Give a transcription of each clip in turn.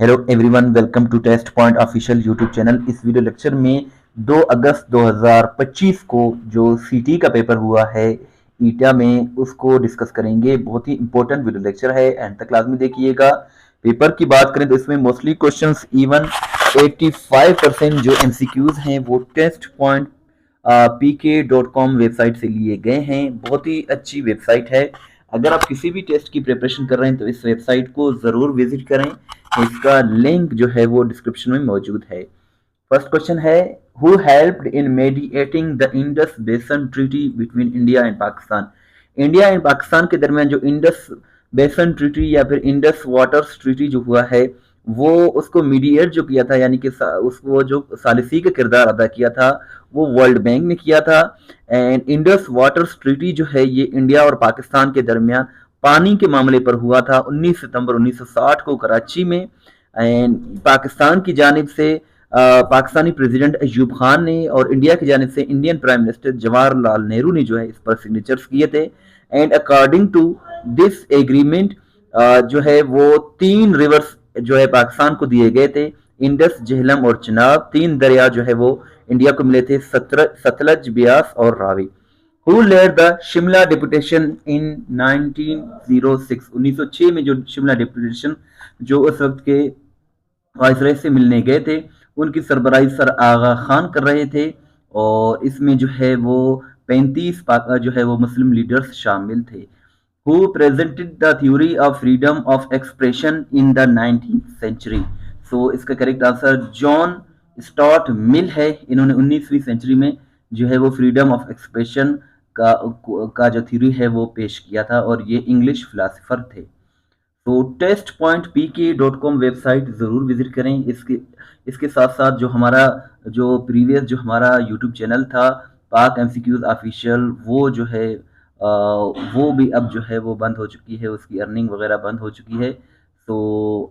Hello everyone, welcome to test point official YouTube channel. इस video lecture में 2 अगस्त 2025 को जो सीटी का पेपर हुआ है ईटा में, उसको डिस्कस करेंगे। बहुत ही इंपॉर्टेंट वीडियो लेक्चर है, एंड तक लाजमी देखिएगा। पेपर की बात करें तो इसमें मोस्टली क्वेश्चंस इवन 85% जो एमसीक्यूज हैं वो टेस्ट पॉइंट pk.com वेबसाइट से लिए गए हैं। बहुत ही अच्छी वेबसाइट है। अगर आप किसी भी टेस्ट की प्रिपरेशन कर रहे हैं तो इस वेबसाइट को ज़रूर विजिट करें। इसका लिंक जो है वो डिस्क्रिप्शन में मौजूद है। फर्स्ट क्वेश्चन है, who helped in mediating the Indus basin treaty between India and Pakistan. India and Pakistan के दरमियान जो इंडस बेसन ट्रीटी या फिर इंडस वाटर्स ट्रीटी जो हुआ है, वो उसको मीडिएट जो किया था, यानी कि उसको जो सालिसी का किरदार अदा किया था वो वर्ल्ड बैंक ने किया था। एंड इंडस वाटर्स ट्रीटी जो है ये इंडिया और पाकिस्तान के दरमियान पानी के मामले पर हुआ था 19 सितंबर 1960 को कराची में। एंड पाकिस्तान की जानिब से पाकिस्तानी प्रेसिडेंट अयूब खान ने और इंडिया की जानिब से Indian prime minister Jawaharlal Nehru ने जो है इस पर सिग्नेचर्स किए थे। And according to this agreement जो है वो 3 रिवर्स जो है पाकिस्तान को दिए गए थे, इंडस, झेलम और चिनाब। 3 दरिया जो है वो इंडिया को मिले थे, सतलज, ब्यास और Ravi. Who led the Shimla deputation in 1906? 1906 में जो शिमला डेपुटेशन जो उस वक्त के वायसराय से मिलने गए थे, उनकी सरबराही सर आगा खान कर रहे थे। और इसमें जो है वो 35 जो है वो मुस्लिम लीडर्स शामिल थे। Who presented the theory of freedom of expression in the 19th century? So इसका करेक्ट आंसर जॉन स्टॉट मिल है। इन्होंने 19वीं सेंचुरी में जो है वो फ्रीडम ऑफ एक्सप्रेशन का जो थ्योरी है वो पेश किया था, और ये इंग्लिश फिलासफर थे। तो टेस्ट पॉइंट pk.com वेबसाइट ज़रूर विजिट करें। इसके साथ साथ जो हमारा जो प्रीवियस जो हमारा यूट्यूब चैनल था पाक एमसीक्यूज ऑफिशियल, वो जो है वो भी अब जो है वो बंद हो चुकी है, उसकी अर्निंग वगैरह बंद हो चुकी है। तो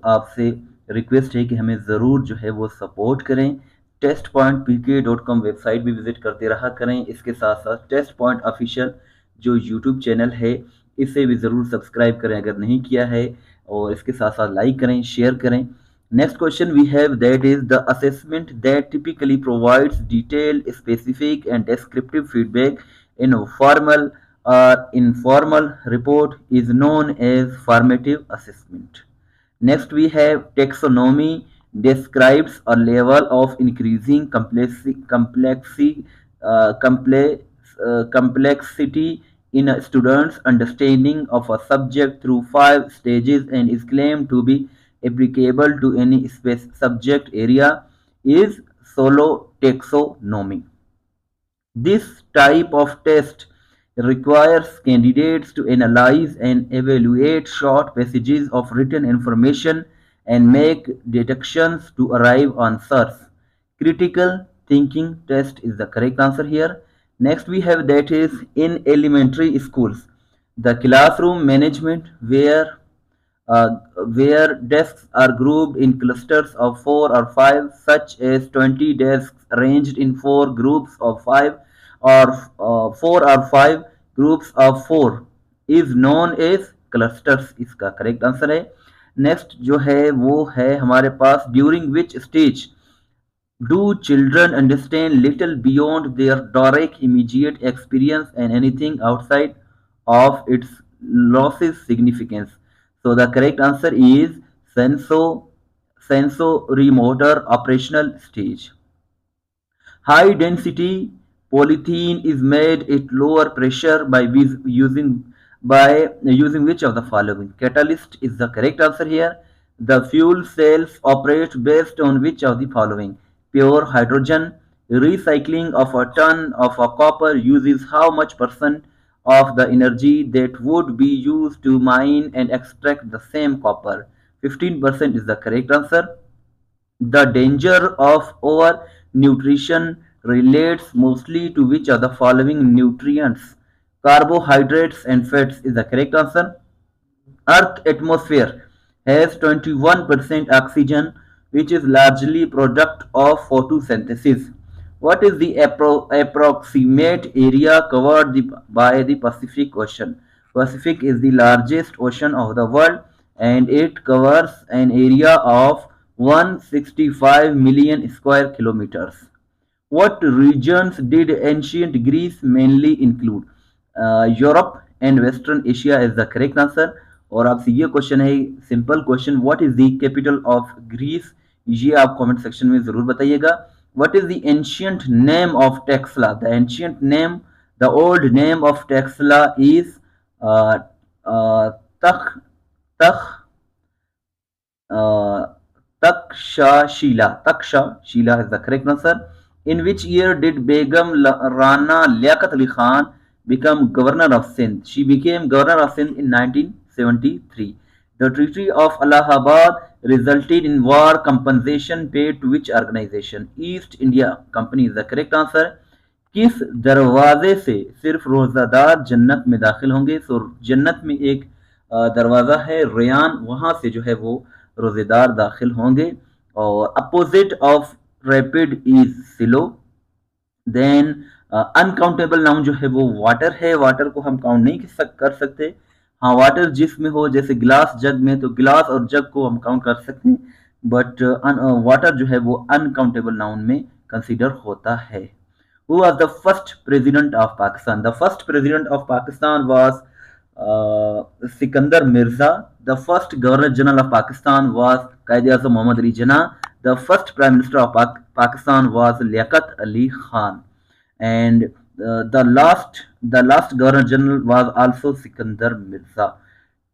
आपसे रिक्वेस्ट है कि हमें ज़रूर जो है वो सपोर्ट करें। टेस्ट पॉइंट pk.com वेबसाइट भी विजिट करते रहा करें। इसके साथ साथ टेस्ट पॉइंट ऑफिशियल जो यूट्यूब चैनल है इसे भी ज़रूर सब्सक्राइब करें अगर नहीं किया है, और इसके साथ साथ लाइक करें, शेयर करें। Next question we have, that is the assessment that typically provides detail, specific and descriptive feedback in formal और informal report is known as formative assessment. Next we have taxonomy describes a level of increasing complexity in a student's understanding of a subject through 5 stages and is claimed to be applicable to any subject area is solo taxonomy. This type of test requires candidates to analyze and evaluate short passages of written information and make deductions to arrive on answers. Critical thinking test is the correct answer here. Next we have, that is in elementary schools, the classroom management where desks are grouped in clusters of 4 or 5, such as 20 desks arranged in 4 groups of 5 or 4 or 5 groups of 4 is known as clusters। इसका correct answer है। Next जो है वो है हमारे पास, during which stage do children understand little beyond their direct immediate experience and anything outside of its loses significance? So the correct answer is sensorimotor operational stage. High density polythene is made at lower pressure by using which of the following? Catalyst is the correct answer here. The fuel cells operate based on which of the following? Pure hydrogen. Recycling of a ton of a copper uses how much percent of the energy that would be used to mine and extract the same copper? 15% is the correct answer. The danger of overnutrition relates mostly to which of the following nutrients? Carbohydrates and fats is the correct answer. Earth atmosphere has 21% oxygen, which is largely product of photosynthesis. What is the approximate area covered by the Pacific Ocean? Pacific is the largest ocean of the world, and it covers an area of 165 million square kilometers. What regions did ancient Greece mainly include? Europe and Western Asia is the correct answer. और आपसे ये question है, simple question, what is the capital of Greece? ये आप comment section में जरूर बताइएगा. What is the ancient name of Taxila? The ancient name, the old name of Taxila is तख तख Takshashila. Takshashila is the correct answer. In which year did Begum Rana Liaquat Ali Khan become governor of Sindh? She became governor of Sindh in 1973. The Treaty of Allahabad resulted in war compensation paid to which organization? East India Company is the correct answer. किस दरवाजे से सिर्फ रोजादार जन्नत में दाखिल होंगे? सो जन्नत में एक दरवाजा है रेयान, वहां से जो है वो रोजेदार दाखिल होंगे. और opposite of rapid is slow. Then uncountable noun जो है वो वाटर है. वाटर को हम काउंट नहीं कर सकते. हाँ, वाटर जिसमें हो, जैसे गिलास जग में, तो गिलास और जग को हम काउंट कर सकते हैं, बट वाटर जो है वो अनकाउंटेबल नाउन में कंसीडर होता है. Who was the first president of Pakistan? The first president of Pakistan was Sikandar Mirza. The first Governor General of Pakistan was Quaid-e-Azam Muhammad Ali Jinnah. The first Prime Minister of Pakistan was Liaquat Ali Khan. And the last Governor General was also Sikandar Mirza.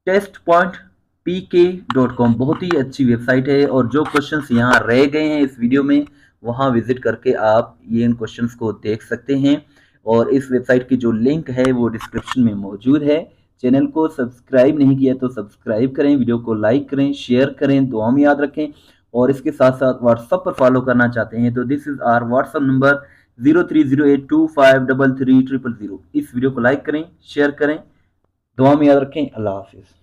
testpointpk.com बहुत ही अच्छी website है, और जो questions यहाँ रह गए हैं इस वीडियो में, वहाँ विजिट करके आप ये इन क्वेश्चंस को देख सकते हैं. और इस वेबसाइट की जो लिंक है वो डिस्क्रिप्शन में मौजूद है. चैनल को सब्सक्राइब नहीं किया तो सब्सक्राइब करें, वीडियो को लाइक करें, शेयर करें, दुआ में याद रखें. और इसके साथ साथ व्हाट्सएप पर फॉलो करना चाहते हैं तो this is our WhatsApp number 0308253300. इस वीडियो को लाइक करें, शेयर करें, दुआ में याद रखें. अल्लाह हाफिज़.